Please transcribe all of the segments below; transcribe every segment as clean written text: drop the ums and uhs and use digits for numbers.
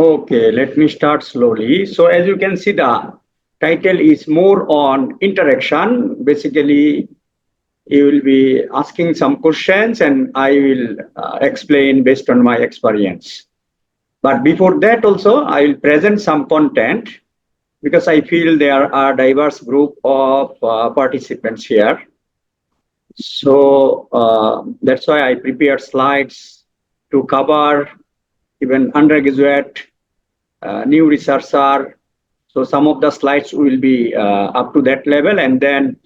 Okay, let me start slowly. So as you can see, the title is more on interaction. Basically, you will be asking some questions and I will explain based on my experience. But before that also, I will present some content because I feel there are diverse group of participants here. So that's why I prepared slides to cover even undergraduate, new researcher. So some of the slides will be up to that level, and then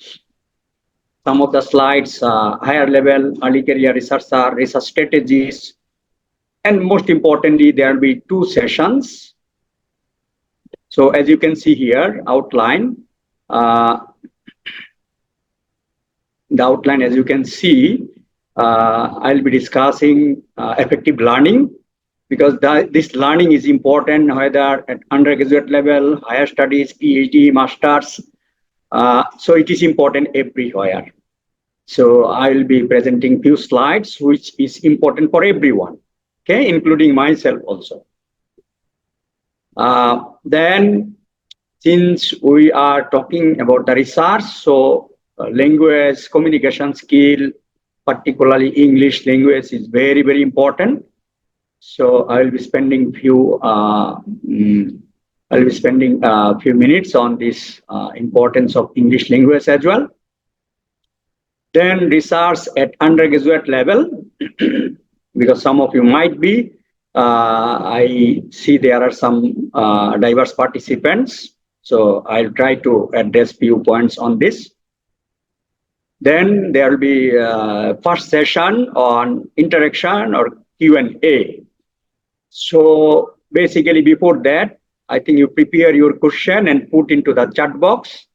some of the slides higher level, early career researcher, research strategies, and most importantly, there will be two sessions. So as you can see here, outline. The outline, as you can see, I'll be discussing effective learning because this learning is important whether at undergraduate level, higher studies, PhD, masters. So it is important everywhere. So I will be presenting few slides which is important for everyone, okay, including myself also. Then, since we are talking about the research, so language, communication skill, particularly English language is very, very important. So I will be spending few minutes on this importance of English language as well. Then research at undergraduate level, because some of you might be, I see there are some diverse participants. So I'll try to address few points on this. Then there will be first session on interaction or Q&A. So basically before that, I think you prepare your question and put into the chat box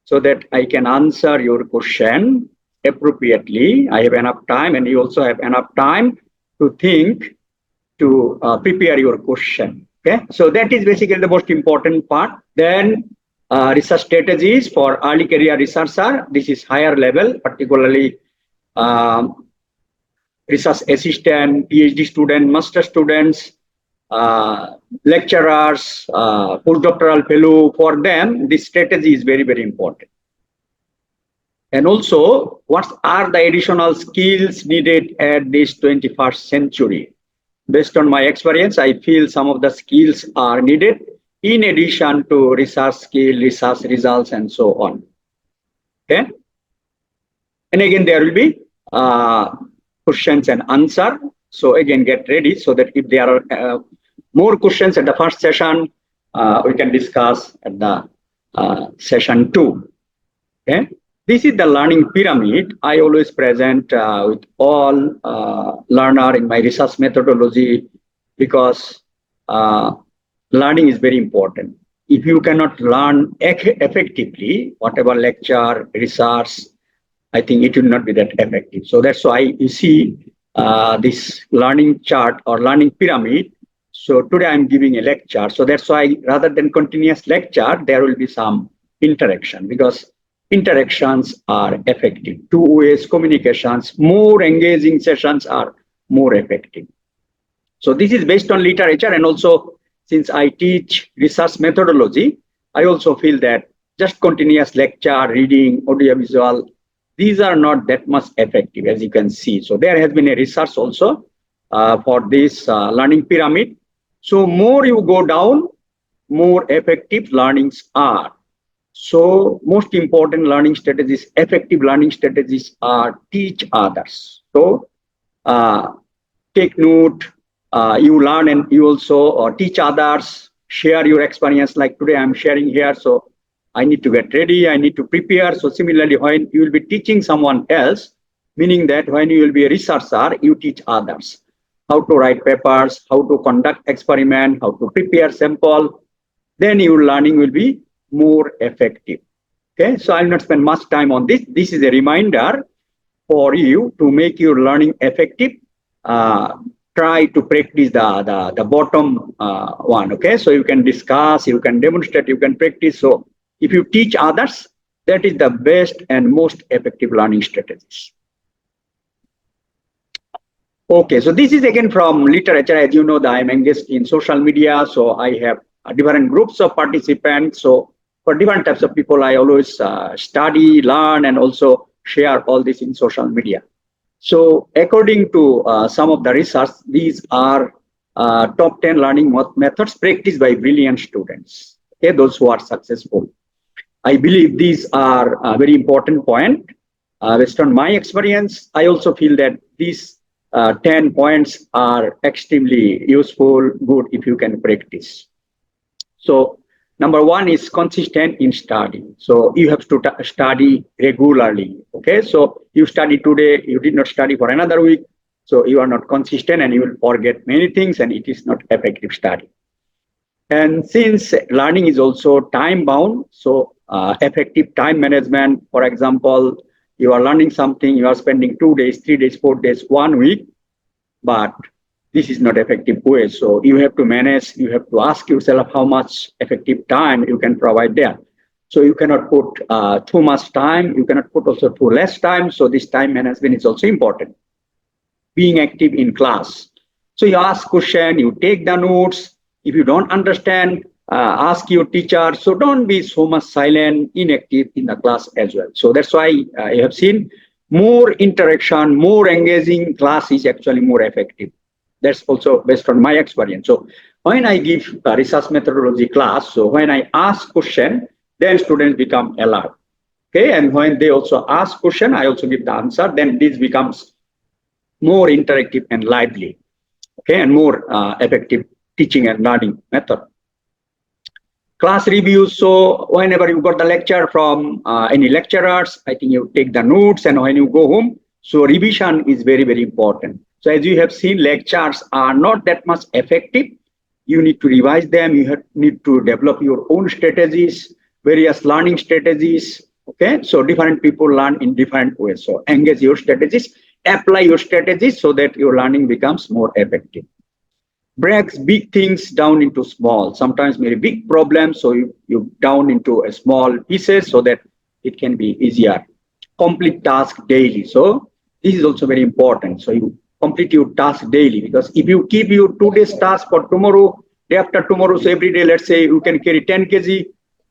so that I can answer your question appropriately. I have enough time and you also have enough time to think, to prepare your question. Okay, so that is basically the most important part. Then research strategies for early career researcher. This is higher level, particularly research assistant, PhD student, master students, lecturers, postdoctoral fellow. For them, this strategy is very, very important. And also, what are the additional skills needed at this 21st century? Based on my experience, I feel some of the skills are needed in addition to research skill, research results, and so on. Okay. And again, there will be questions and answer. So again, get ready so that if there are more questions at the first session, we can discuss at the session 2. Okay. This is the learning pyramid. I always present with all learner in my research methodology because learning is very important. If you cannot learn effectively, whatever lecture, research, I think it will not be that effective. So that's why you see this learning chart or learning pyramid. So today I'm giving a lecture. So that's why rather than continuous lecture, there will be some interaction because interactions are effective. Two ways communications, more engaging sessions are more effective. So this is based on literature, and also since I teach research methodology, I also feel that just continuous lecture, reading, audiovisual, these are not that much effective, as you can see. So there has been a research also for this learning pyramid. So more you go down, more effective learnings are. So most important learning strategies, effective learning strategies are teach others. So take note, you learn and you also teach others, share your experience like today I'm sharing here. So I need to get ready, I need to prepare. So similarly, when you will be teaching someone else, meaning that when you will be a researcher, you teach others how to write papers, how to conduct experiment, how to prepare sample, then your learning will be more effective. Okay, so I'll not spend much time on this. This is a reminder for you to make your learning effective. Try to practice the bottom one. Okay, so you can discuss, you can demonstrate, you can practice. So if you teach others, that is the best and most effective learning strategies. Okay, so this is again from literature. As you know, that I'm engaged in social media, so I have different groups of participants. So for different types of people, I always study, learn, and also share all this in social media. So according to some of the research, these are top 10 learning methods practiced by brilliant students. Okay, those who are successful. I believe these are a very important point. Based on my experience, I also feel that these 10 points are extremely useful, good if you can practice. So number one is consistent in study. So you have to study regularly. Okay, so you study today, you did not study for another week. So you are not consistent and you will forget many things and it is not effective study. And since learning is also time bound, so effective time management, for example, you are learning something, you are spending 2 days, 3 days, 4 days, 1 week, but this is not effective way. So you have to manage, you have to ask yourself how much effective time you can provide there. So you cannot put too much time, you cannot put also too less time. So this time management is also important. Being active in class. So you ask question, you take the notes. If you don't understand, ask your teacher. So don't be so much silent, inactive in the class as well. So that's why you have seen more interaction, more engaging class is actually more effective. That's also based on my experience. So when I give a research methodology class, so when I ask question, then students become alert. Okay, and when they also ask question, I also give the answer. Then this becomes more interactive and lively, okay, and more effective teaching and learning method. Class reviews. So whenever you got the lecture from any lecturers, I think you take the notes, and when you go home, so revision is very, very important. So as you have seen, lectures are not that much effective. You need to revise them. You need to develop your own strategies, various learning strategies. Okay, so different people learn in different ways. So engage your strategies, apply your strategies so that your learning becomes more effective. Breaks big things down into small, sometimes maybe big problems, so you down into a small pieces so that it can be easier. Complete task daily. So this is also very important. So you complete your task daily, because if you keep your 2 days task for tomorrow, day after tomorrow, so every day, let's say you can carry 10 kg,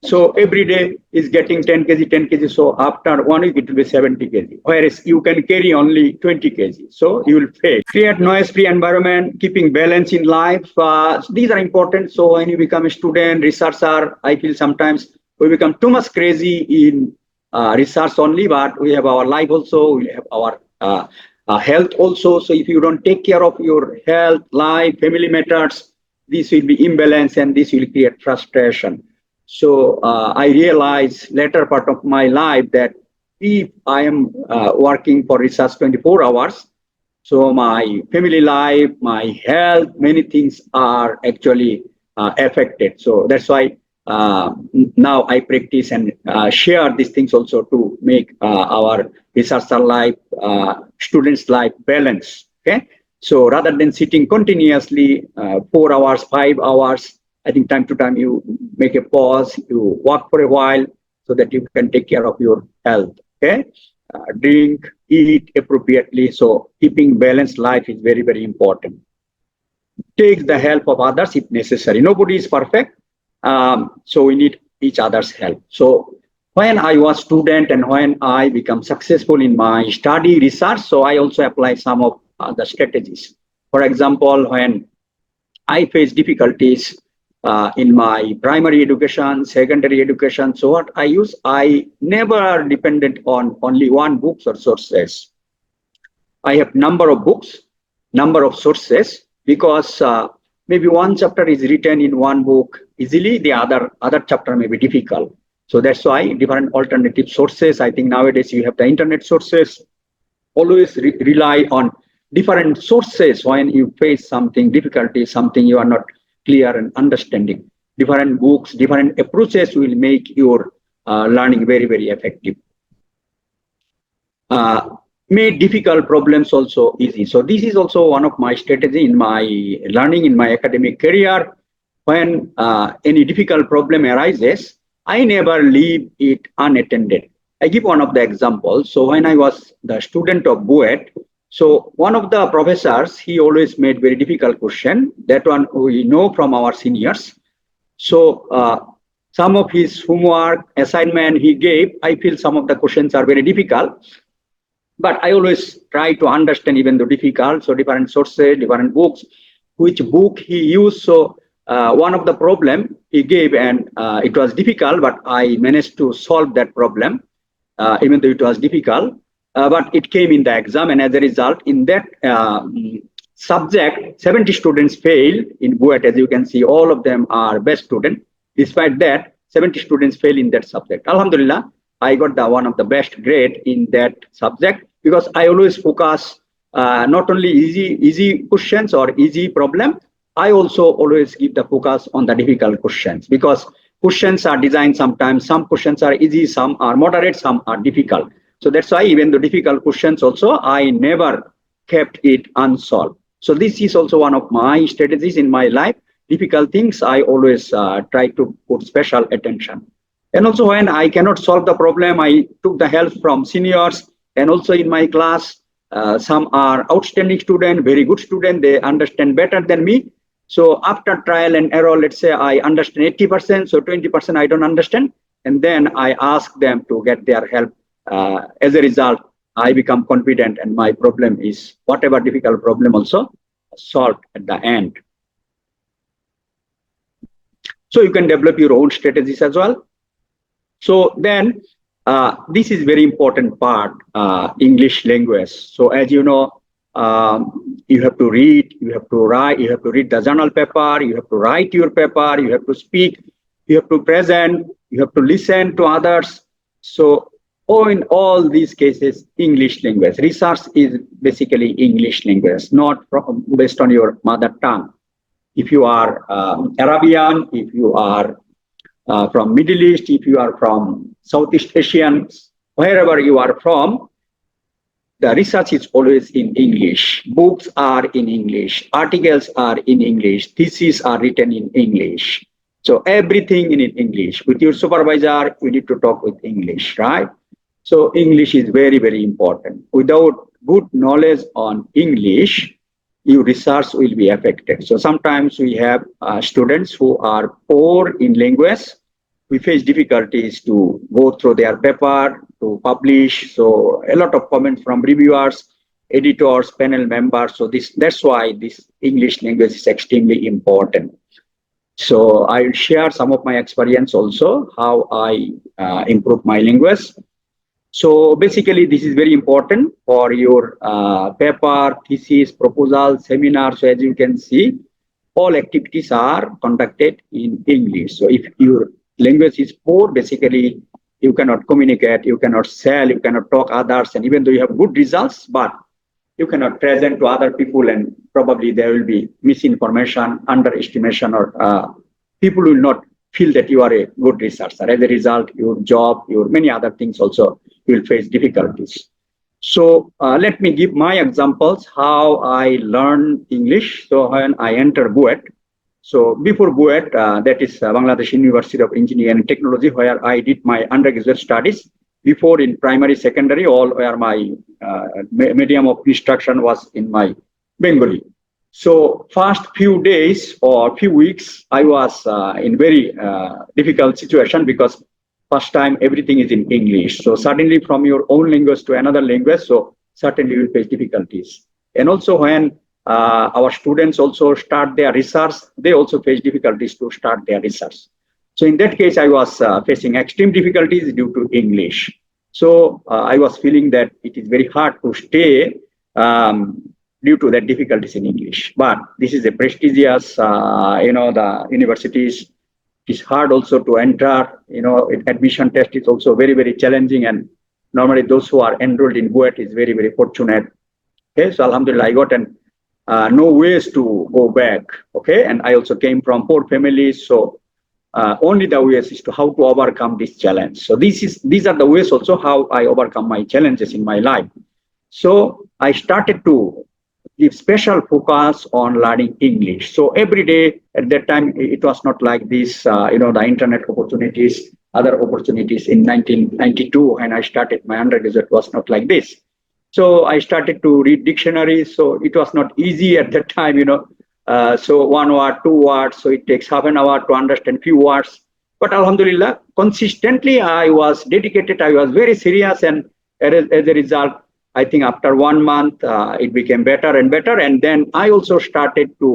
so every day is getting 10 kg, 10 kg. So after 1 week, it will be 70 kg. Whereas you can carry only 20 kg. So you will fail. Create noise-free environment, keeping balance in life. These are important. So when you become a student, researcher, I feel sometimes we become too much crazy in research only, but we have our life also, we have our health also. So if you don't take care of your health, life, family matters, this will be imbalance and this will create frustration. So I realized later part of my life that if I am working for research 24 hours, so my family life, my health, many things are actually affected. So that's why now I practice and share these things also to make our researcher life, students' life balance. Okay. So rather than sitting continuously 4 hours, 5 hours, I think time to time you make a pause, you walk for a while so that you can take care of your health. Okay. Drink, eat appropriately. So keeping balanced life is very, very important. Take the help of others if necessary. Nobody is perfect. So we need each other's help. So when I was student and when I become successful in my study research, so I also apply some of the strategies. For example, when I face difficulties in my primary education, secondary education. So what I use, I never depended on only one books or sources. I have number of books, number of sources, because maybe one chapter is written in one book easily, the other chapter may be difficult. So that's why different alternative sources. I think nowadays you have the internet sources. Always rely on different sources when you face something difficulty, something you are not clear and understanding. Different books, different approaches will make your learning very, very effective. Made difficult problems also easy. So this is also one of my strategy in my learning, in my academic career. When any difficult problem arises, I never leave it unattended. I give one of the examples. So when I was the student of BUET, So one of the professors, he always made very difficult question. That one we know from our seniors. So some of his homework assignment he gave, I feel some of the questions are very difficult. But I always try to understand even though difficult. So different sources, different books, which book he used. So one of the problem he gave, and it was difficult, but I managed to solve that problem, even though it was difficult. But it came in the exam, and as a result, in that subject, 70 students failed in BUET. As you can see, all of them are best students. Despite that, 70 students fail in that subject. Alhamdulillah, I got the one of the best grade in that subject because I always focus not only easy questions or easy problem. I also always give the focus on the difficult questions because questions are designed sometimes. Some questions are easy, some are moderate, some are difficult. So that's why even the difficult questions also, I never kept it unsolved. So this is also one of my strategies in my life. Difficult things, I always try to put special attention. And also when I cannot solve the problem, I took the help from seniors. And also in my class, some are outstanding student, very good student. They understand better than me. So after trial and error, let's say I understand 80%, so 20% I don't understand. And then I ask them to get their help. As a result, I become confident and my problem is whatever difficult problem also solved at the end. So you can develop your own strategies as well. So then this is very important part, English language. So as you know, you have to read, you have to write, you have to read the journal paper, you have to write your paper, you have to speak, you have to present, you have to listen to others. So in all these cases, English language. Research is basically English language, not based on your mother tongue. If you are Arabian, if you are from Middle East, if you are from Southeast Asian, wherever you are from, the research is always in English. Books are in English. Articles are in English. Theses are written in English. So everything in English. With your supervisor, you need to talk with English, right? So English is very, very important. Without good knowledge on English, your research will be affected. So sometimes we have students who are poor in language. We face difficulties to go through their paper, to publish. So a lot of comments from reviewers, editors, panel members. So that's why this English language is extremely important. So I will share some of my experience also, how I improve my language. So basically, this is very important for your paper, thesis, proposal, seminar. So as you can see, all activities are conducted in English. So if your language is poor, basically, you cannot communicate, you cannot sell, you cannot talk others. And even though you have good results, but you cannot present to other people and probably there will be misinformation, underestimation, or people will not feel that you are a good researcher. As a result, your job, your many other things also you will face difficulties. So let me give my examples how I learned English. So when I entered BUET, so before BUET, that is Bangladesh University of Engineering and Technology, where I did my undergraduate studies. Before in primary, secondary, all where my medium of instruction was in my Bengali. So first few days or few weeks, I was in very difficult situation because first time everything is in English. So suddenly from your own language to another language, so certainly you will face difficulties. And also when our students also start their research, they also face difficulties to start their research. So in that case, I was facing extreme difficulties due to English. So I was feeling that it is very hard to stay due to that difficulties in English. But this is a prestigious, the universities. It's hard also to enter, admission test is also very, very challenging. And normally those who are enrolled in BUET is very, very fortunate. Okay, so Alhamdulillah, I got no ways to go back. Okay, and I also came from poor families. So only the ways is to how to overcome this challenge. So these are the ways also how I overcome my challenges in my life. So I started to give special focus on learning English. So every day at that time, it was not like this, the internet opportunities, other opportunities in 1992 when I started my undergraduate was not like this. So I started to read dictionaries. So it was not easy at that time, so 1 word, 2 words. So it takes half an hour to understand few words. But Alhamdulillah, consistently I was dedicated. I was very serious, and as a result, I think after 1 month it became better and better. And then I also started to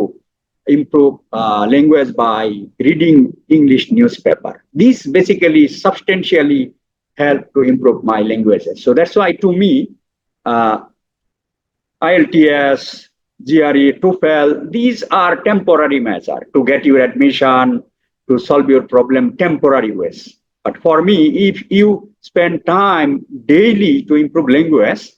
improve language by reading English newspaper. This basically substantially helped to improve my languages. So that's why, to me, uh, IELTS, GRE, TOEFL, these are temporary measures to get your admission, to solve your problem temporary ways. But for me, if you spend time daily to improve language,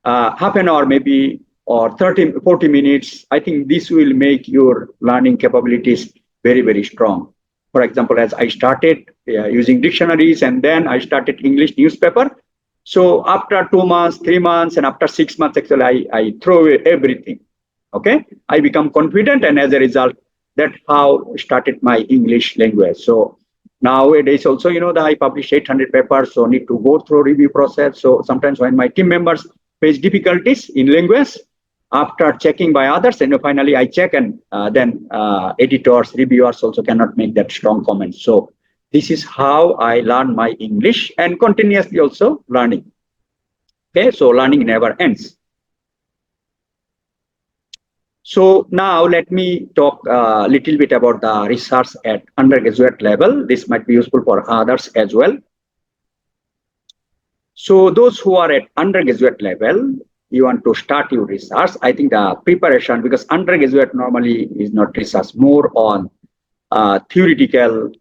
half an hour maybe, or 30, 40 minutes, I think this will make your learning capabilities very, very strong. For example, as I started using dictionaries, and then I started English newspaper. So after 2 months, 3 months, and after 6 months, actually, I throw away everything. Okay, I become confident, and as a result, that's how started my English language. So nowadays, also, that I publish 800 papers, so need to go through review process. So sometimes when my team members face difficulties in language, after checking by others, and finally I check, and then editors, reviewers also cannot make that strong comments. So this is how I learn my English, and continuously also learning. Okay, so learning never ends. So now let me talk a little bit about the research at undergraduate level. This might be useful for others as well. So those who are at undergraduate level, you want to start your research. I think the preparation, because undergraduate normally is not research, more on theoretical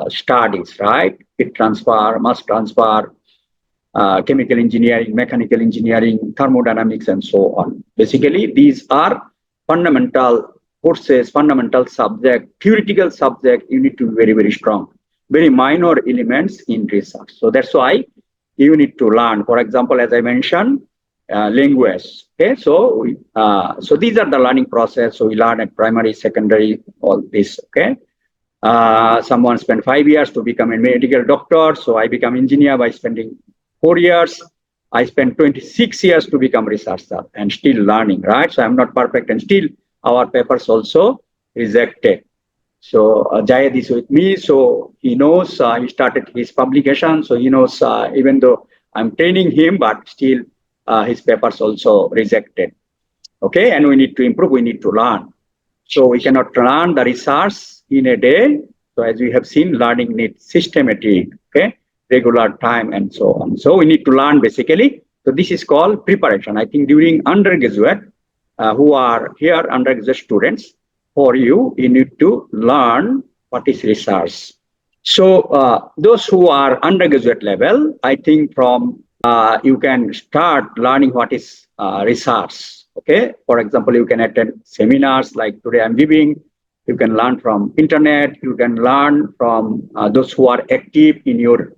studies, right? Heat transfer, mass transfer, chemical engineering, mechanical engineering, thermodynamics, and so on. Basically, these are fundamental courses, fundamental subject, theoretical subject. You need to be very, very strong. Very minor elements in research. So that's why you need to learn. For example, as I mentioned, language. Okay, so so these are the learning process. So we learn at primary, secondary, all this. Okay. Someone spent 5 years to become a medical doctor. So I become engineer by spending 4 years. I spent 26 years to become researcher, and still learning, right? So I'm not perfect, and still our papers also rejected. So Jayed is with me, so he knows. He started his publication, so he knows. Even though I'm training him, but still his papers also rejected. Okay, and we need to improve. We need to learn. So we cannot learn the research in a day. So as we have seen, learning needs systematic, okay, regular time, and so on. So we need to learn basically. So this is called preparation. I think during undergraduate, who are here undergraduate students, for you, you need to learn what is research. So those who are undergraduate level, I think from you can start learning what is research. Okay, for example, you can attend seminars like today I'm giving. You can learn from internet. You can learn from those who are active in your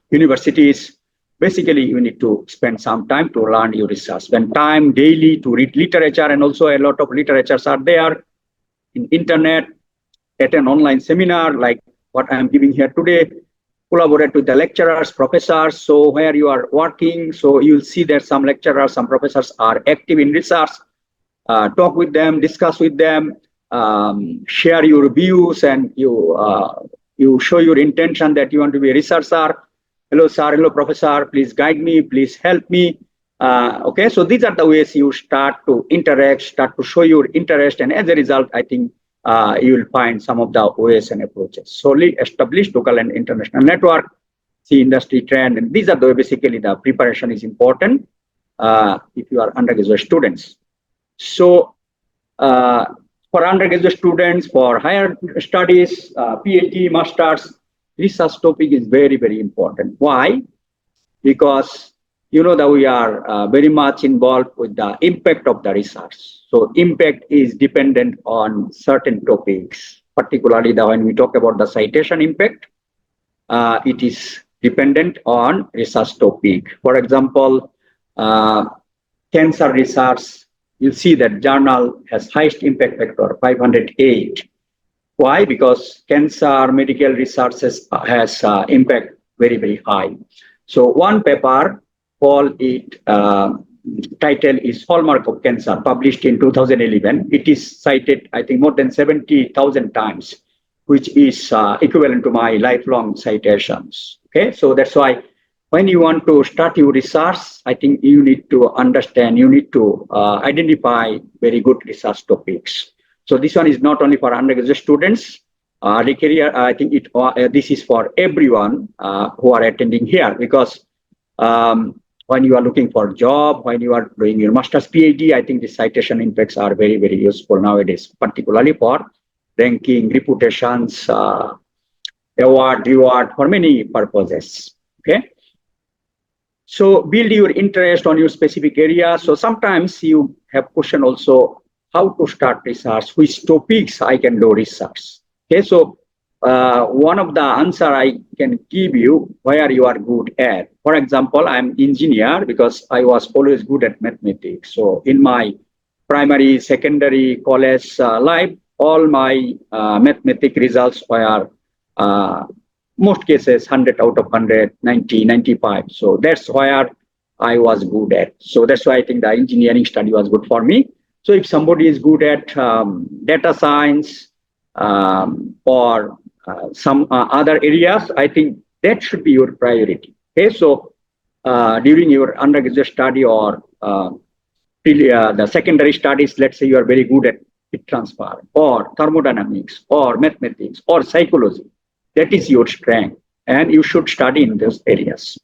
universities. Basically, you need to spend some time to learn your research. Spend time daily to read literature, and also a lot of literatures are there in internet. Attend online seminar like what I'm giving here today. Collaborate with the lecturers, professors. So where you are working, so you'll see that some lecturers, some professors are active in research. Talk with them, discuss with them, share your views, and you show your intention that you want to be a researcher. Hello, sir. Hello, professor. Please guide me. Please help me. Okay, so these are the ways you start to interact, start to show your interest, and as a result, I think you will find some of the ways and approaches. Solely establish local and international network, see industry trend, and these are the basically the preparation is important if you are undergraduate students. So for undergraduate students, for higher studies, PhD, masters, research topic is very, very important. Why? Because you know that we are very much involved with the impact of the research. So impact is dependent on certain topics, particularly when we talk about the citation impact, it is dependent on research topic. For example, cancer research, you see that journal has highest impact factor, 508. Why? Because cancer medical research has impact very, very high. So one paper call it, title is Hallmark of Cancer, published in 2011. It is cited, I think, more than 70,000 times, which is equivalent to my lifelong citations. Okay, so that's why when you want to start your research, I think you need to understand, you need to identify very good research topics. So this one is not only for undergraduate students, the career, I think this is for everyone who are attending here, because when you are looking for a job, when you are doing your master's PhD, I think the citation impacts are very, very useful nowadays, particularly for ranking, reputations, award, reward, for many purposes. Okay. So build your interest on your specific area. So sometimes you have question also how to start research, which topics I can do research. Okay, so one of the answer I can give you where you are good at. For example, I'm engineer because I was always good at mathematics. So in my primary, secondary, college life, all my mathematics results were most cases 100 out of 100, 90, 95. So that's where I was good at. So that's why I think the engineering study was good for me. So if somebody is good at data science or some other areas, I think that should be your priority. Okay, so during your undergraduate study or the secondary studies, let's say you are very good at heat transfer or thermodynamics or mathematics or psychology. That is your strength, and you should study in those areas.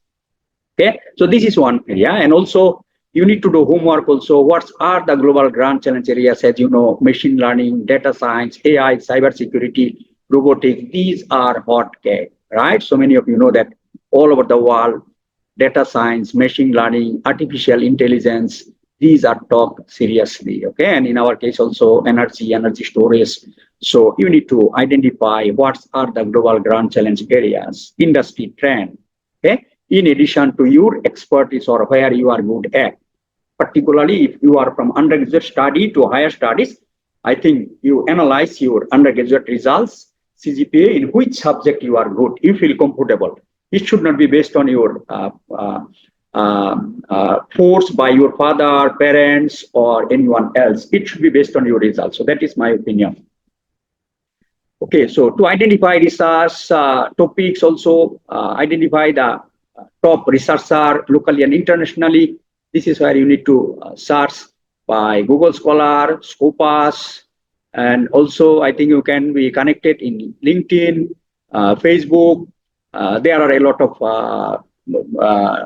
Okay, so this is one area, and also you need to do homework also. What are the global grand challenge areas? As you know, machine learning, data science, AI, cybersecurity, robotics. These are hot cake, right? So many of you know that all over the world, data science, machine learning, artificial intelligence, these are talked seriously. Okay, and in our case also energy storage. So you need to identify what are the global grand challenge areas, industry trend. Okay, in addition to your expertise or where you are good at. Particularly if you are from undergraduate study to higher studies, I think you analyze your undergraduate results, CGPA, in which subject you are good, you feel comfortable. It should not be based on your forced by your father, parents, or anyone else. It should be based on your results. So that is my opinion. Okay, so to identify research topics, also identify the top researcher locally and internationally. This is where you need to search by Google Scholar, Scopus, and also I think you can be connected in LinkedIn, Facebook. There are a lot of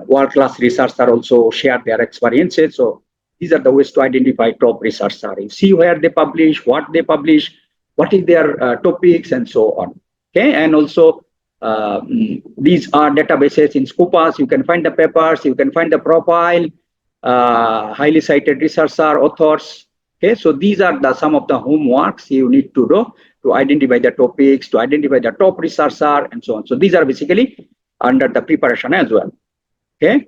world-class researchers also share their experiences. So these are the ways to identify top researchers. See where they publish, what is their topics, and so on. Okay, and also these are databases in Scopus. You can find the papers, you can find the profile, highly cited researcher, authors. Okay, so these are some of the homeworks you need to do to identify the topics, to identify the top researcher, and so on. So these are basically under the preparation as well. Okay,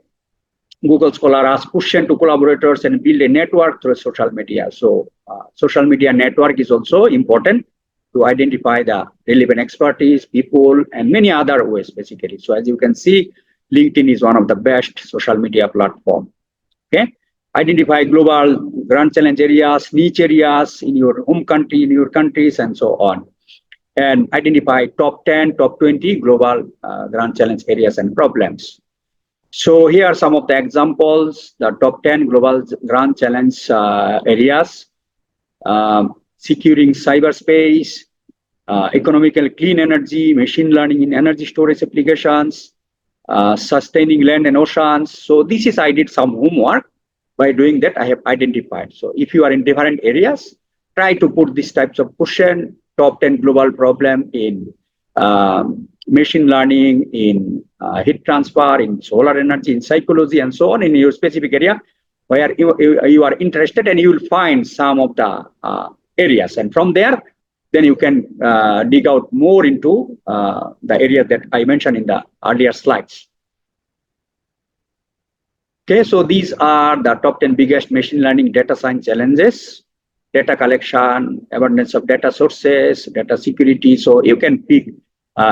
Google Scholar asks question to collaborators and build a network through social media. So social media network is also important to identify the relevant expertise, people, and many other ways basically. So as you can see, LinkedIn is one of the best social media platform. Okay, identify global grand challenge areas, niche areas in your home country, in your countries, and so on. And identify top 10, top 20 global grand challenge areas and problems. So here are some of the examples, the top 10 global grand challenge areas: securing cyberspace, economical clean energy, machine learning in energy storage applications, sustaining land and oceans. So this is, I did some homework. By doing that, I have identified. So if you are in different areas, try to put these types of question, top 10 global problem in machine learning, in heat transfer, in solar energy, in psychology, and so on in your specific area where you are interested, and you will find some of the areas. And from there, then you can dig out more into the area that I mentioned in the earlier slides. Okay, so these are the top 10 biggest machine learning data science challenges: data collection, abundance of data sources, data security. So you can pick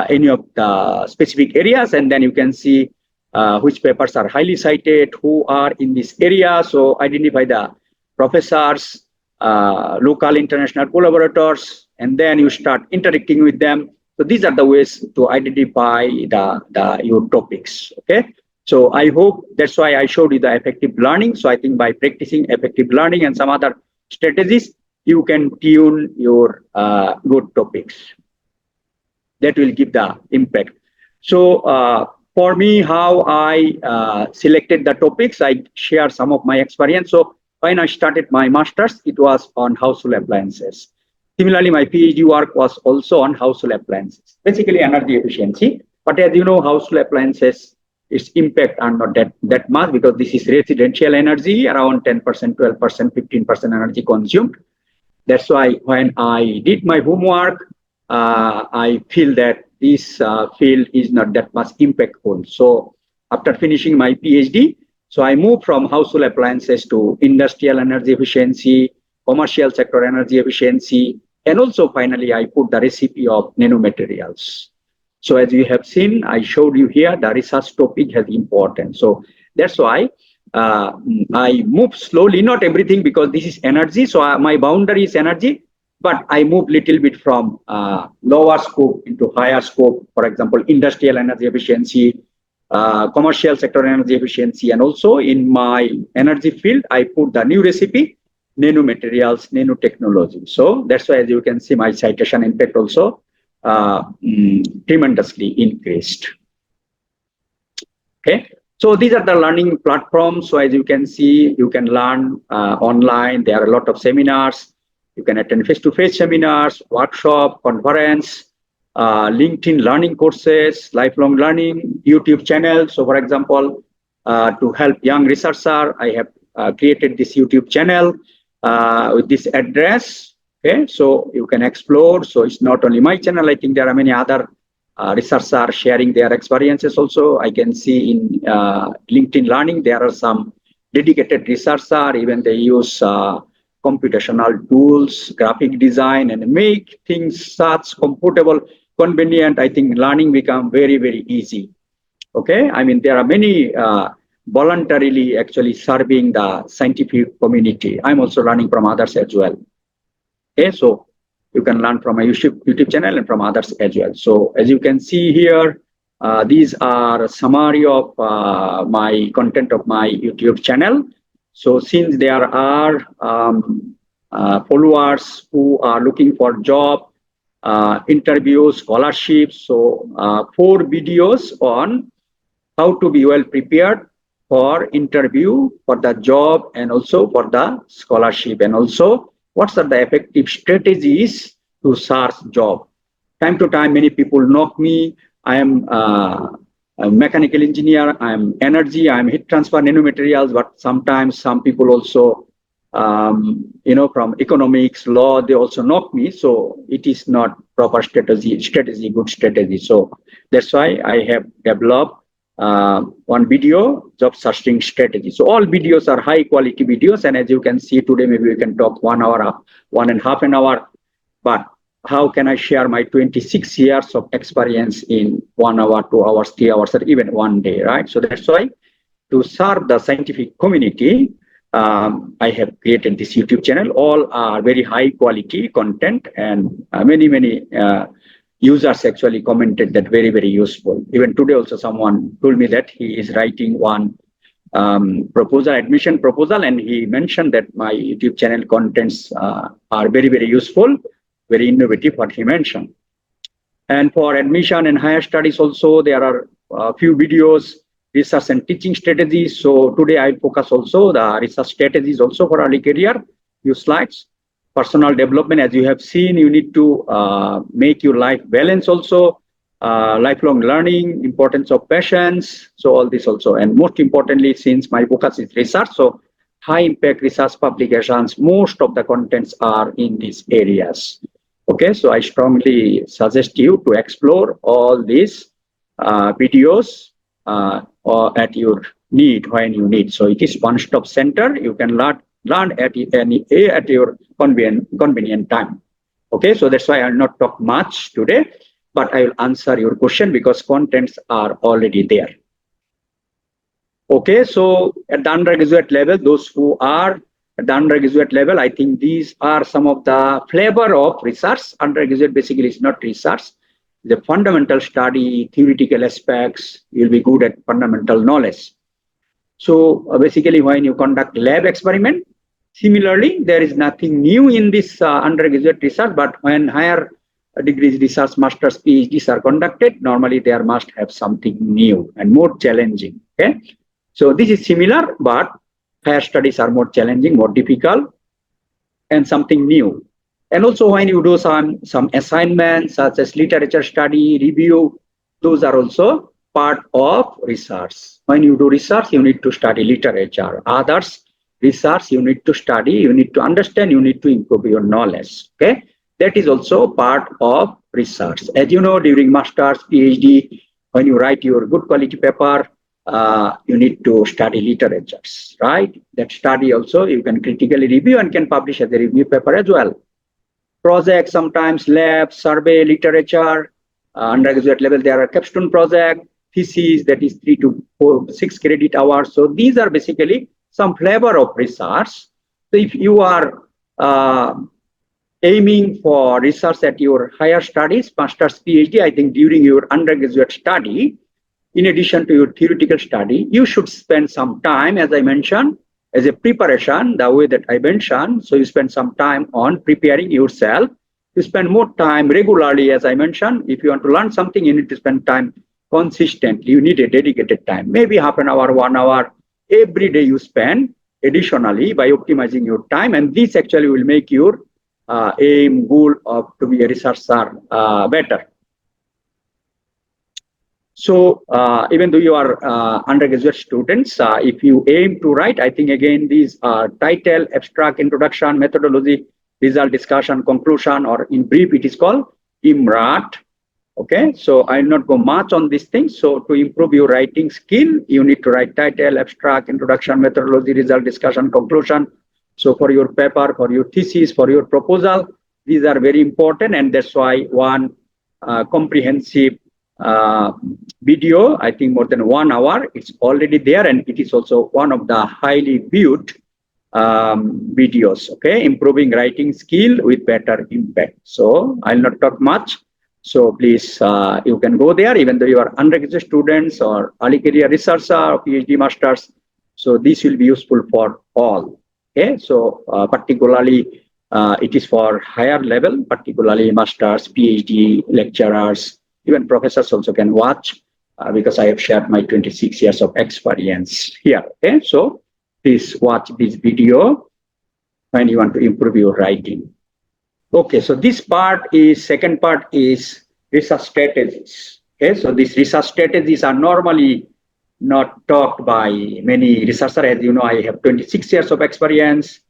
any of the specific areas, and then you can see which papers are highly cited, who are in this area. So identify the professors, local international collaborators, and then you start interacting with them. So these are the ways to identify your topics. Okay. So I hope that's why I showed you the effective learning. So I think by practicing effective learning and some other strategies, you can tune your good topics. That will give the impact. So for me, how I selected the topics, I share some of my experience. So when I started my master's, it was on household appliances. Similarly, my PhD work was also on household appliances, basically energy efficiency. But as you know, household appliances, its impact are not that much because this is residential energy, around 10%, 12%, 15% energy consumed. That's why when I did my homework, I feel that this field is not that much impactful. So after finishing my PhD, so I moved from household appliances to industrial energy efficiency, commercial sector energy efficiency, and also finally I put the recipe of nanomaterials. So as you have seen, I showed you here, the research topic has importance. So that's why I move slowly, not everything because this is energy. So my boundary is energy, but I move little bit from lower scope into higher scope. For example, industrial energy efficiency, commercial sector energy efficiency, and also in my energy field, I put the new recipe, nanomaterials, nanotechnology. So that's why, as you can see, my citation impact also tremendously increased. Okay. So these are the learning platforms. So as you can see, you can learn online. There are a lot of seminars. You can attend face-to-face seminars, workshop, conference, LinkedIn learning courses, lifelong learning, YouTube channel. So for example, to help young researcher, I have created this YouTube channel with this address. Okay, so you can explore. So it's not only my channel. I think there are many other researchers sharing their experiences also. I can see in LinkedIn Learning, there are some dedicated researchers, even they use computational tools, graphic design, and make things such comfortable, convenient. I think learning become very, very easy. Okay, I mean, there are many voluntarily actually serving the scientific community. I'm also learning from others as well. Okay, so you can learn from my YouTube channel and from others as well. So as you can see here, these are a summary of my content of my YouTube channel. So since there are followers who are looking for job, interviews, scholarships, so 4 videos on how to be well prepared for interview, for the job, and also for the scholarship, and also what are the effective strategies to search job. Time to time, many people knock me. I am a mechanical engineer, I am energy, I am heat transfer nanomaterials, but sometimes some people also, from economics, law, they also knock me. So it is not proper strategy, good strategy. So that's why I have developed one video, job searching strategy. So all videos are high quality videos, and as you can see today, maybe we can talk 1 hour, 1.5 hour, but how can I share my 26 years of experience in 1 hour, 2 hours, 3 hours, or even one day, right? So that's why, to serve the scientific community, I have created this YouTube channel. All are very high quality content, and many users actually commented that very, very useful. Even today also someone told me that he is writing one admission proposal, and he mentioned that my YouTube channel contents are very, very useful, very innovative, what he mentioned. And for admission and higher studies also, there are a few videos, research and teaching strategies. So today I focus also the research strategies also for early career, few slides. Personal development, as you have seen, you need to make your life balance also, lifelong learning, importance of patience, so all this also. And most importantly, since my focus is research, so high impact research publications, most of the contents are in these areas. Okay, so I strongly suggest you to explore all these videos or at your need, when you need. So it is one-stop center. You can learn at your convenient time. Okay, so that's why I'll not talk much today, but I will answer your question because contents are already there. Okay, so at the undergraduate level, those who are at the undergraduate level, I think these are some of the flavor of research. Undergraduate basically is not research. The fundamental study, theoretical aspects, you'll be good at fundamental knowledge. So basically when you conduct lab experiment, similarly, there is nothing new in this undergraduate research, but when higher degrees research, masters, PhDs are conducted, normally there must have something new and more challenging. Okay. So this is similar, but higher studies are more challenging, more difficult, and something new. And also when you do some assignments such as literature study, review, those are also part of research. When you do research, you need to study literature. Others research, you need to study, you need to understand, you need to improve your knowledge. Okay, that is also part of research. As you know, during masters, PhD, when you write your good quality paper, you need to study literatures, right? That study also you can critically review and can publish as a review paper as well. Projects, sometimes lab, survey, literature, undergraduate level, there are capstone project, thesis, that is 3 to 4, 6 credit hours. So these are basically some flavor of research. So if you are aiming for research at your higher studies, master's, PhD, I think during your undergraduate study, in addition to your theoretical study, you should spend some time, as I mentioned, as a preparation, the way that I mentioned. So you spend some time on preparing yourself. You spend more time regularly, as I mentioned. If you want to learn something, you need to spend time consistently. You need a dedicated time, maybe half an hour, 1 hour, every day you spend additionally by optimizing your time. And this actually will make your aim, goal of to be a researcher better. So even though you are undergraduate students, if you aim to write, I think again these title, abstract, introduction, methodology, result, discussion, conclusion, or in brief it is called IMRAT. Okay, so I'll not go much on these things. So to improve your writing skill, you need to write title, abstract, introduction, methodology, result, discussion, conclusion. So for your paper, for your thesis, for your proposal, these are very important, and that's why one comprehensive video, I think more than 1 hour, it's already there, and it is also one of the highly viewed videos. Okay, improving writing skill with better impact. So I'll not talk much. So please, you can go there, even though you are undergraduate students or early career researcher or PhD masters. So this will be useful for all. Okay, so particularly it is for higher level, particularly masters, PhD lecturers, even professors also can watch because I have shared my 26 years of experience here. Okay, so please watch this video when you want to improve your writing. Okay, so this part is, second part is research strategies. Okay, so these research strategies are normally not talked by many researchers. As you know, I have 26 years of experience.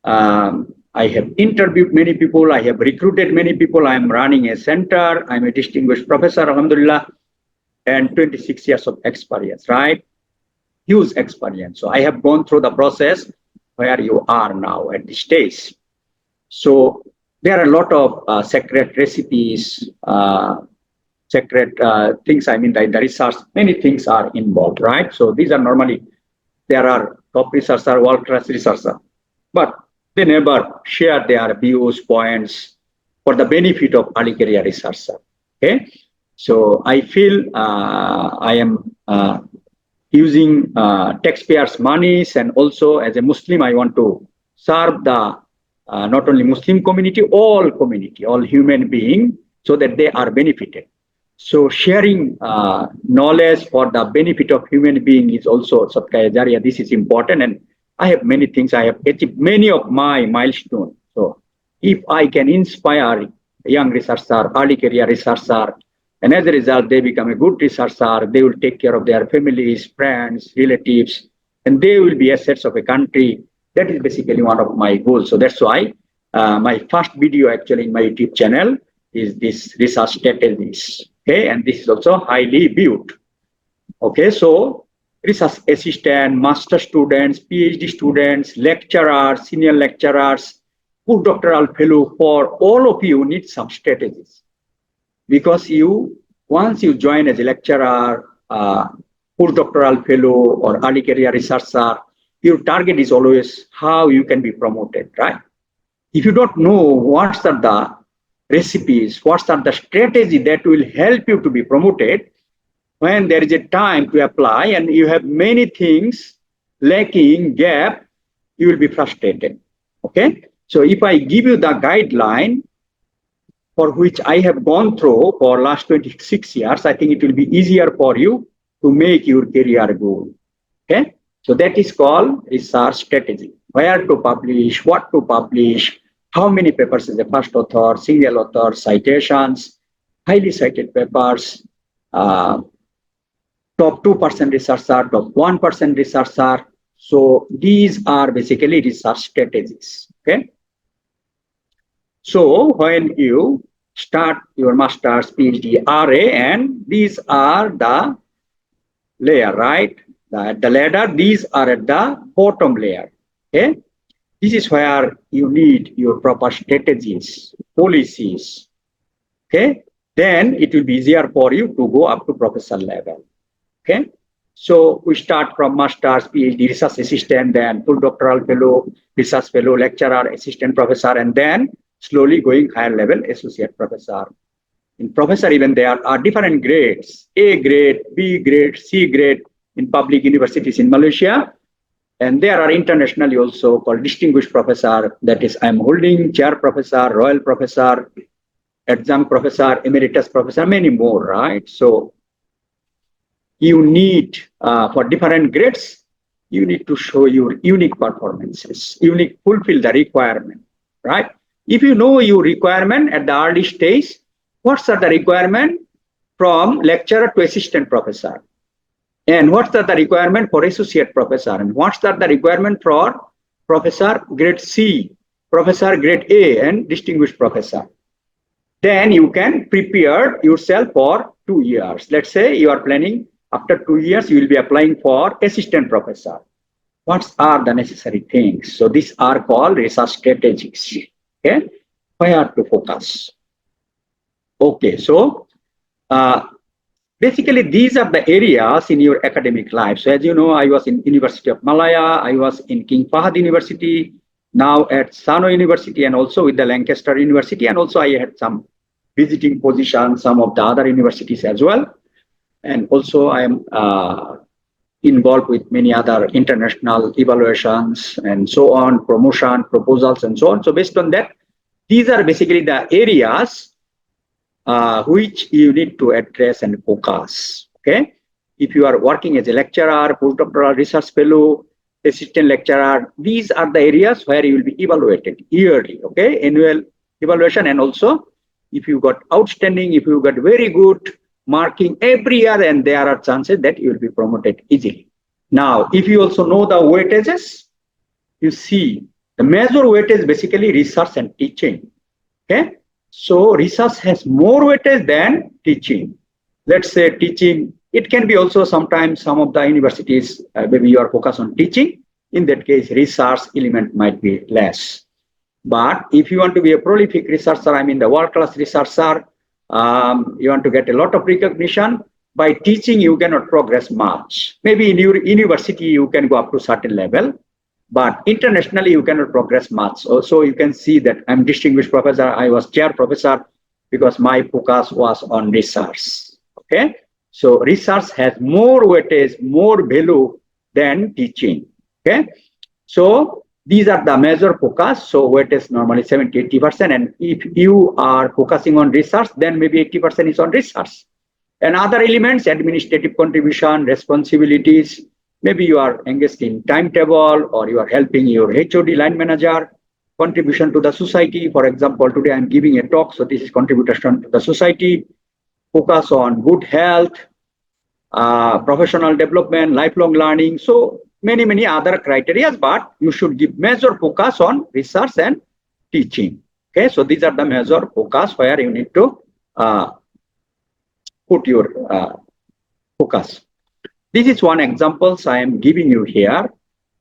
I have interviewed many people. I have recruited many people. I am running a center. I'm a distinguished professor, alhamdulillah, and 26 years of experience, right? Huge experience. So I have gone through the process where you are now at this stage. So there are a lot of secret recipes, secret things. I mean, the research, many things are involved, right? So these are normally, there are top researchers, world-class researchers, but they never share their views, points for the benefit of early career researcher. Okay, so I feel I am using taxpayers' monies, and also as a Muslim, I want to serve the not only Muslim community, all human beings, so that they are benefited. So sharing knowledge for the benefit of human being is also Sadaqah Jariyah. This is important, and I have many things. I have achieved many of my milestones. So if I can inspire young researcher, early career researcher, and as a result, they become a good researcher, they will take care of their families, friends, relatives, and they will be assets of a country. That is basically one of my goals. So that's why my first video actually in my YouTube channel is this research strategies. Okay, and this is also highly viewed. Okay, so research assistant, master students, PhD students, lecturers, senior lecturers, postdoctoral fellow, for all of you need some strategies. Because you, once you join as a lecturer, postdoctoral fellow or early career researcher, your target is always how you can be promoted, right? If you don't know what are the recipes, what are the strategy that will help you to be promoted, when there is a time to apply and you have many things lacking, gap, you will be frustrated. Okay? So if I give you the guideline for which I have gone through for last 26 years, I think it will be easier for you to make your career goal. Okay? So that is called research strategy. Where to publish, what to publish, how many papers is the first author, single author, citations, highly cited papers, top 2% researcher, top 1% researcher. So these are basically research strategies. Okay. So when you start your master's, PhD, RA, and these are the layer, right? The ladder, these are at the bottom layer. Okay. This is where you need your proper strategies, policies. Okay. Then it will be easier for you to go up to professor level. Okay. So we start from master's, PhD, research assistant, then full doctoral fellow, research fellow, lecturer, assistant professor, and then slowly going higher level, associate professor. In professor, even there are different grades, A grade, B grade, C grade in public universities in Malaysia. And there are internationally also called distinguished professor, that is, I'm holding chair professor, royal professor, adjunct professor, emeritus professor, many more, right? So you need, for different grades, you need to show your unique performances, fulfill the requirement, right? If you know your requirement at the early stage, what's the requirement from lecturer to assistant professor? And what's the requirement for associate professor? And what's the requirement for professor grade C, professor grade A, and distinguished professor? Then you can prepare yourself for 2 years. Let's say you are planning after 2 years, you will be applying for assistant professor. What are the necessary things? So these are called research strategies. Okay, where to focus? Okay, so basically these are the areas in your academic life. So as you know, I was in University of Malaya, I was in King Fahd University, now at Sano University, and also with the Lancaster University, and also I had some visiting positions, some of the other universities as well. And also I am involved with many other international evaluations and so on, promotion, proposals, and so on. So based on that, these are basically the areas which you need to address and focus. Okay, if you are working as a lecturer, postdoctoral research fellow, assistant lecturer, these are the areas where you will be evaluated yearly. Okay, annual evaluation, and also if you got outstanding, if you got very good marking every year, and there are chances that you will be promoted easily. Now, if you also know the weightages, you see the major weightage basically research and teaching. Okay, so research has more weightage than teaching. Let's say teaching, it can be also sometimes some of the universities, maybe you are focused on teaching. In that case, research element might be less. But if you want to be a prolific researcher, I mean the world-class researcher, you want to get a lot of recognition. By teaching, you cannot progress much. Maybe in your university, you can go up to a certain level, but internationally, you cannot progress much. Also, you can see that I'm distinguished professor. I was chair professor because my focus was on research. Okay, so research has more weightage, more value than teaching. Okay, so these are the major focus. So weightage normally 70–80%, and if you are focusing on research, then maybe 80% is on research. And other elements, administrative contribution, responsibilities. Maybe you are engaged in timetable, or you are helping your HOD line manager, contribution to the society. For example, today I'm giving a talk, so this is contribution to the society. Focus on good health, professional development, lifelong learning. So many other criteria, but you should give major focus on research and teaching. Okay, so these are the major focus where you need to put your focus. This is one example I am giving you here.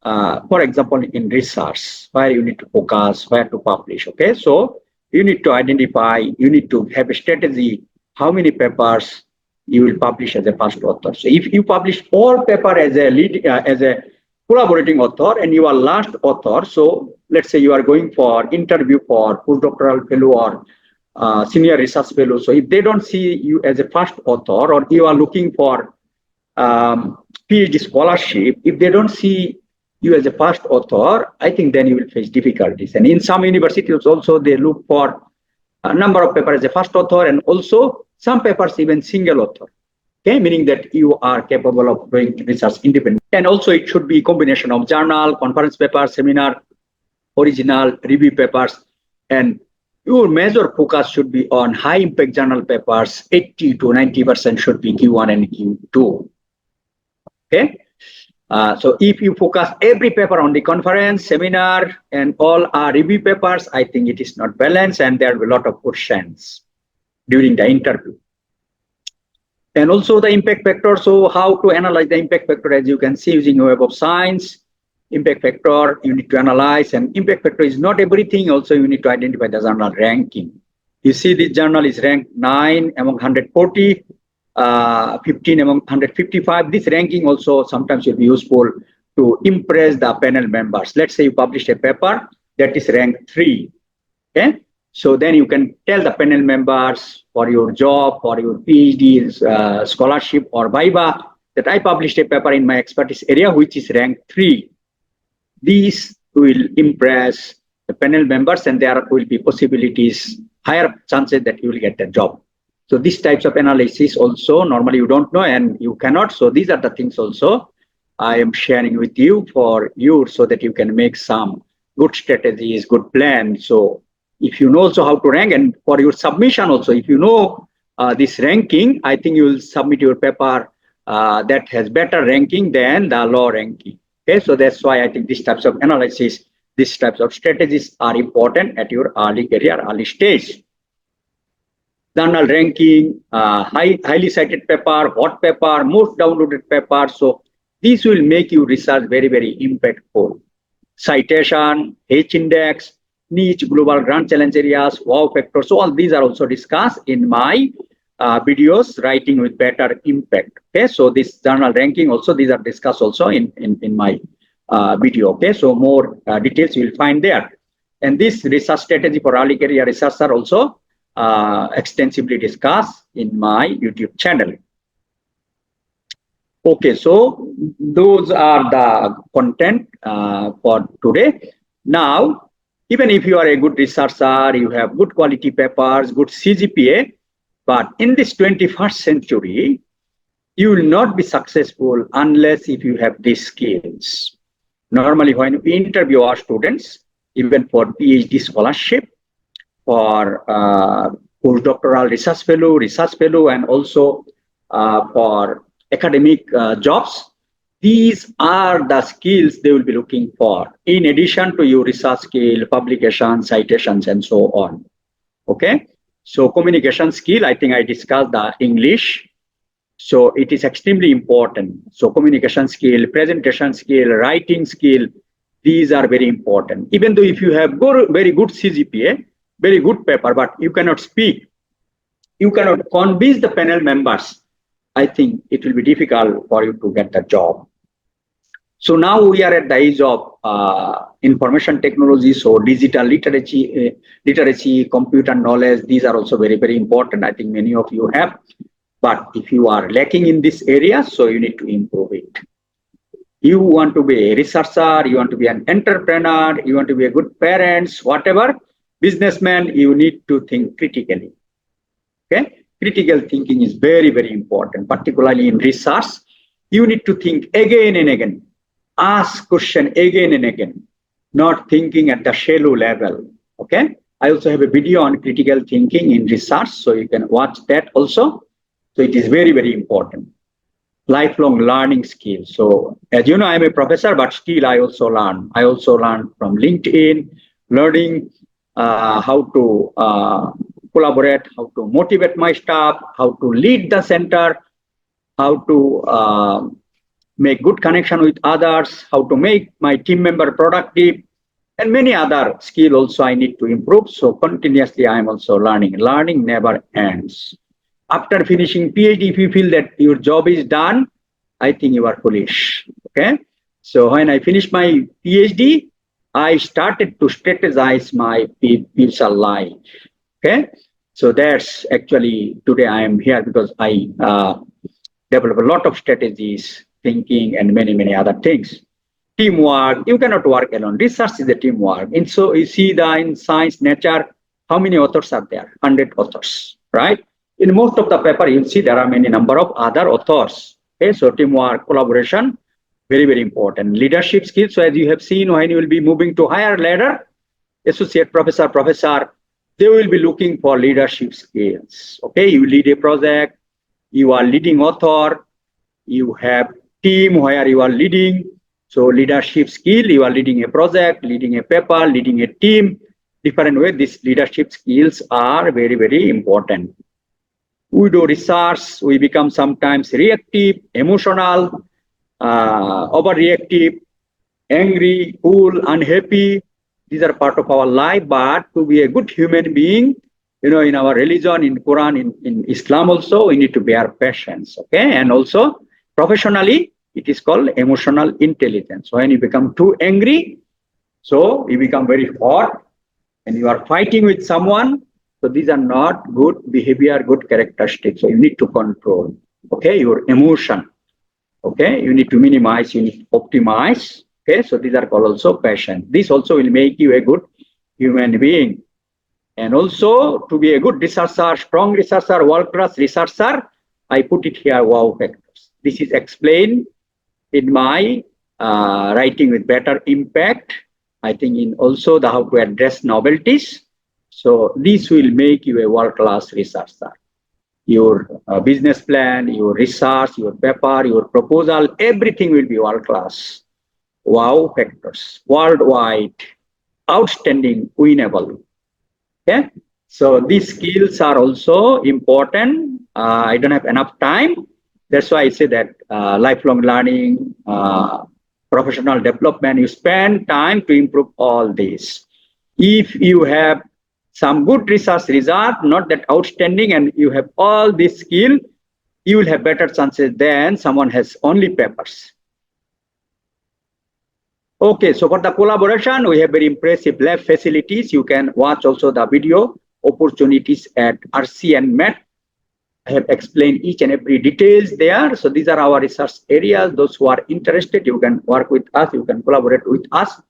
For example, in research, where you need to focus, where to publish. Okay, so you need to identify, you need to have a strategy, how many papers you will publish as a first author. So if you publish all paper as a collaborating author and you are last author, so let's say you are going for interview for postdoctoral fellow or senior research fellow. So if they don't see you as a first author, or you are looking for PhD scholarship, if they don't see you as a first author, I think then you will face difficulties. And in some universities also, they look for a number of papers as a first author, and also some papers even single author. Okay, meaning that you are capable of doing research independently. And also it should be a combination of journal, conference papers, seminar, original, review papers, and your major focus should be on high impact journal papers. 80 to 90% should be Q1 and Q2. Okay. So if you focus every paper on the conference, seminar, and all our review papers, I think it is not balanced, and there will be a lot of questions during the interview. And also the impact factor. So how to analyze the impact factor? As you can see, using Web of Science, impact factor you need to analyze, and impact factor is not everything. Also, you need to identify the journal ranking. You see, this journal is ranked 9 among 140. 15 among 155. This ranking also sometimes will be useful to impress the panel members. Let's say you publish a paper that is ranked 3. Okay, so then you can tell the panel members for your job, for your PhD scholarship or viva, that I published a paper in my expertise area which is ranked 3. These will impress the panel members, and there will be possibilities, higher chances that you will get a job. So these types of analysis also, normally you don't know and you cannot. So these are the things also I am sharing with you for you, so that you can make some good strategies, good plans. So if you know also how to rank, and for your submission also, if you know this ranking, I think you will submit your paper that has better ranking than the low ranking. Okay, so that's why I think these types of analysis, these types of strategies are important at your early career, early stage. Journal ranking, highly cited paper, hot paper, most downloaded paper. So these will make you research very, very impactful. Citation, H index, niche, global grant challenge areas, wow factor. So all these are also discussed in my videos, writing with better impact. Okay, so this journal ranking also, these are discussed also in my video. Okay, so more details you will find there. And this research strategy for early career research are also extensively discussed in my YouTube channel. Okay, so those are the content for today. Now, even if you are a good researcher, you have good quality papers, good CGPA, but in this 21st century, you will not be successful unless if you have these skills. Normally, when we interview our students, even for PhD scholarship, for postdoctoral research fellow, and also for academic jobs, these are the skills they will be looking for, in addition to your research skill, publication, citations, and so on. Okay, so communication skill, I think I discussed the English. So it is extremely important. So communication skill, presentation skill, writing skill, these are very important. Even though if you have very good CGPA, very good paper, but you cannot speak, you cannot convince the panel members, I think it will be difficult for you to get the job. So now we are at the age of information technology, so digital literacy, computer knowledge, these are also very, very important. I think many of you have, but if you are lacking in this area, so you need to improve it. You want to be a researcher, you want to be an entrepreneur, you want to be a good parents, whatever, businessman, you need to think critically. Okay, critical thinking is very, very important, particularly in research. You need to think again and again, ask question again and again, not thinking at the shallow level. Okay, I also have a video on critical thinking in research, so you can watch that also. So it is very, very important. Lifelong learning skills. So as you know, I'm a professor, but still I also learn. I also learn from LinkedIn, learning how to collaborate, how to motivate my staff, how to lead the center, how to make good connection with others, how to make my team member productive, and many other skills also I need to improve. So continuously I am also learning. Learning never ends. after finishing PhD, if you feel that your job is done, I think you are foolish. Okay. So when I finished my PhD, I started to strategize my future life. Okay. So that's actually today I am here because I develop a lot of strategies, thinking, and many, many other things. Teamwork, you cannot work alone. Research is a teamwork. And so you see in science, nature, how many authors are there? 100 authors, right? In most of the paper, you'll see there are many number of other authors. Okay, so teamwork, collaboration, very, very important. Leadership skills, so as you have seen, when you will be moving to higher ladder, associate professor, they will be looking for leadership skills. Okay, you lead a project, you are leading author, you have team where you are leading. So leadership skill, you are leading a project, leading a paper, leading a team, different way. These leadership skills are very, very important. We do research, we become sometimes reactive, emotional, overreactive, angry, cool, unhappy. These are part of our life, but to be a good human being, in our religion, in Quran, in Islam also, we need to bear patience, okay? And also, professionally, it is called emotional intelligence. When you become too angry, so you become very hot, and you are fighting with someone, so these are not good behavior, good characteristics. So you need to control, okay, your emotion, okay? You need to minimize, you need to optimize, okay? So these are called also passion. This also will make you a good human being. And also to be a good researcher, strong researcher, world-class researcher, I put it here, wow factors. This is explained in my writing with better impact. I think in also the how to address novelties. So this will make you a world-class researcher. Your business plan, your research, your paper, your proposal, everything will be world-class. Wow factors, worldwide, outstanding, winnable. Okay, so these skills are also important. I don't have enough time. That's why I say that lifelong learning, professional development, you spend time to improve all this. If you have some good research result, not that outstanding, and you have all this skill, you will have better chances than someone has only papers. Okay, so for the collaboration, we have very impressive lab facilities. You can watch also the video opportunities at RC and MET. I have explained each and every details there. So these are our research areas. Those who are interested, you can work with us, you can collaborate with us.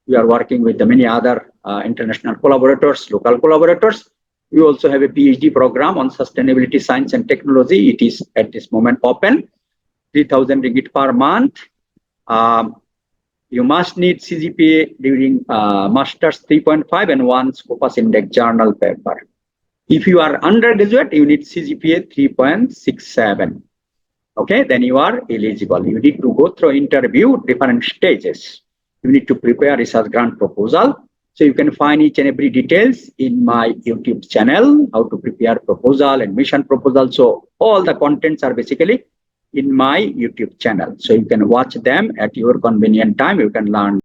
We are working with the many other international collaborators, local collaborators. We also have a PhD program on sustainability, science and technology. It is at this moment open, 3,000 ringgit per month. You must need CGPA during master's 3.5 and one Scopus Index journal paper. If you are undergraduate, you need CGPA 3.67. Okay, then you are eligible. You need to go through interview, different stages. You need to prepare research grant proposal. So you can find each and every details in my YouTube channel, how to prepare proposal and mission proposal. So all the contents are basically in my YouTube channel. So you can watch them at your convenient time. You can learn